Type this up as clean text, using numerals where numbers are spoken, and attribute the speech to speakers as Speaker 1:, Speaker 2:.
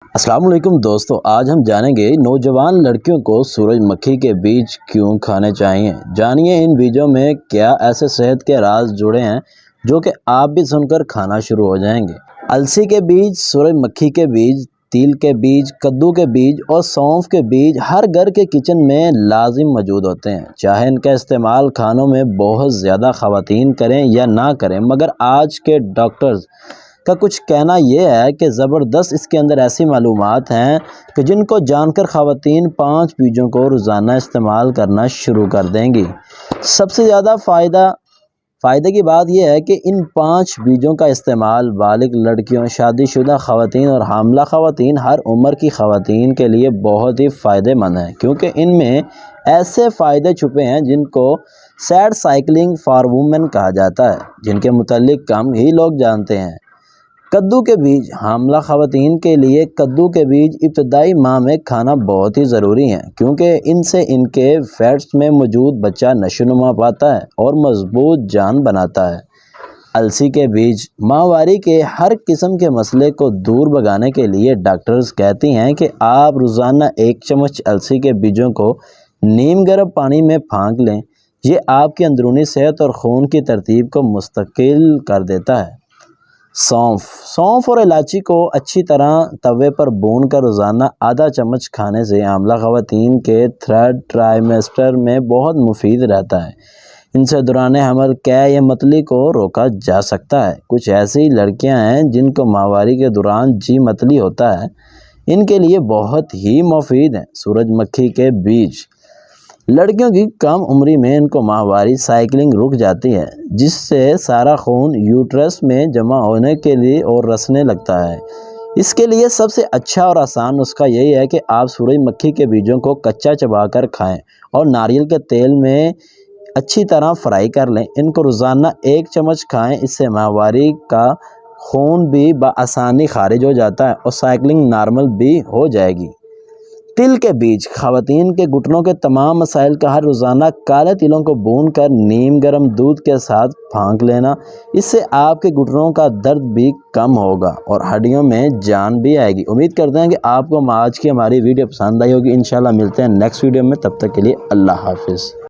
Speaker 1: السلام علیکم دوستو، آج ہم جانیں گے نوجوان لڑکیوں کو سورج مکھی کے بیج کیوں کھانے چاہیے۔ جانیے ان بیجوں میں کیا ایسے صحت کے راز جڑے ہیں جو کہ آپ بھی سن کر کھانا شروع ہو جائیں گے۔ السی کے بیج، سورج مکھی کے بیج، تیل کے بیج، کدو کے بیج اور سونف کے بیج ہر گھر کے کچن میں لازم موجود ہوتے ہیں۔ چاہے ان کا استعمال کھانوں میں بہت زیادہ خواتین کریں یا نہ کریں، مگر آج کے ڈاکٹرز کا کچھ کہنا یہ ہے کہ زبردست اس کے اندر ایسی معلومات ہیں کہ جن کو جان کر خواتین 5 بیجوں کو روزانہ استعمال کرنا شروع کر دیں گی۔ سب سے زیادہ فائدے کی بات یہ ہے کہ ان 5 بیجوں کا استعمال بالغ لڑکیوں، شادی شدہ خواتین اور حاملہ خواتین، ہر عمر کی خواتین کے لیے بہت ہی فائدہ مند ہے، کیونکہ ان میں ایسے فائدے چھپے ہیں جن کو سیڈ سائیکلنگ فار وومن کہا جاتا ہے، جن کے متعلق کم ہی لوگ جانتے ہیں۔ کدو کے بیج، حاملہ خواتین کے لیے کدو کے بیج ابتدائی ماہ میں کھانا بہت ہی ضروری ہے، کیونکہ ان سے ان کے فیٹس میں موجود بچہ نشوونما پاتا ہے اور مضبوط جان بناتا ہے۔ السی کے بیج، ماہواری کے ہر قسم کے مسئلے کو دور بھگانے کے لیے ڈاکٹرز کہتی ہیں کہ آپ روزانہ 1 چمچ السی کے بیجوں کو نیم گرم پانی میں پھانک لیں۔ یہ آپ کی اندرونی صحت اور خون کی ترتیب کو مستقل کر دیتا ہے۔ سونف اور الائچی کو اچھی طرح توے پر بھون کر روزانہ آدھا چمچ کھانے سے حاملہ خواتین کے 3rd ٹرائمیسٹر میں بہت مفید رہتا ہے۔ ان سے دوران حمل قے یا متلی کو روکا جا سکتا ہے۔ کچھ ایسی لڑکیاں ہیں جن کو ماہواری کے دوران متلی ہوتا ہے، ان کے لیے بہت ہی مفید ہیں سورج مکھی کے بیج۔ لڑکیوں کی کم عمری میں ان کو ماہواری سائیکلنگ رک جاتی ہے، جس سے سارا خون یوٹرس میں جمع ہونے کے لیے اور رسنے لگتا ہے۔ اس کے لیے سب سے اچھا اور آسان نسخہ یہی ہے کہ آپ سورج مکھی کے بیجوں کو کچا چبا کر کھائیں اور ناریل کے تیل میں اچھی طرح فرائی کر لیں۔ ان کو روزانہ 1 چمچ کھائیں، اس سے ماہواری کا خون بھی بآسانی خارج ہو جاتا ہے اور سائیکلنگ نارمل بھی ہو جائے گی۔ تل کے بیج، خواتین کے گھٹنوں کے تمام مسائل کا حل روزانہ کالے تلوں کو بھون کر نیم گرم دودھ کے ساتھ پھانک لینا۔ اس سے آپ کے گھٹنوں کا درد بھی کم ہوگا اور ہڈیوں میں جان بھی آئے گی۔ امید کرتے ہیں کہ آپ کو آج کی ہماری ویڈیو پسند آئی ہوگی۔ انشاءاللہ ملتے ہیں نیکسٹ ویڈیو میں، تب تک کے لیے اللہ حافظ۔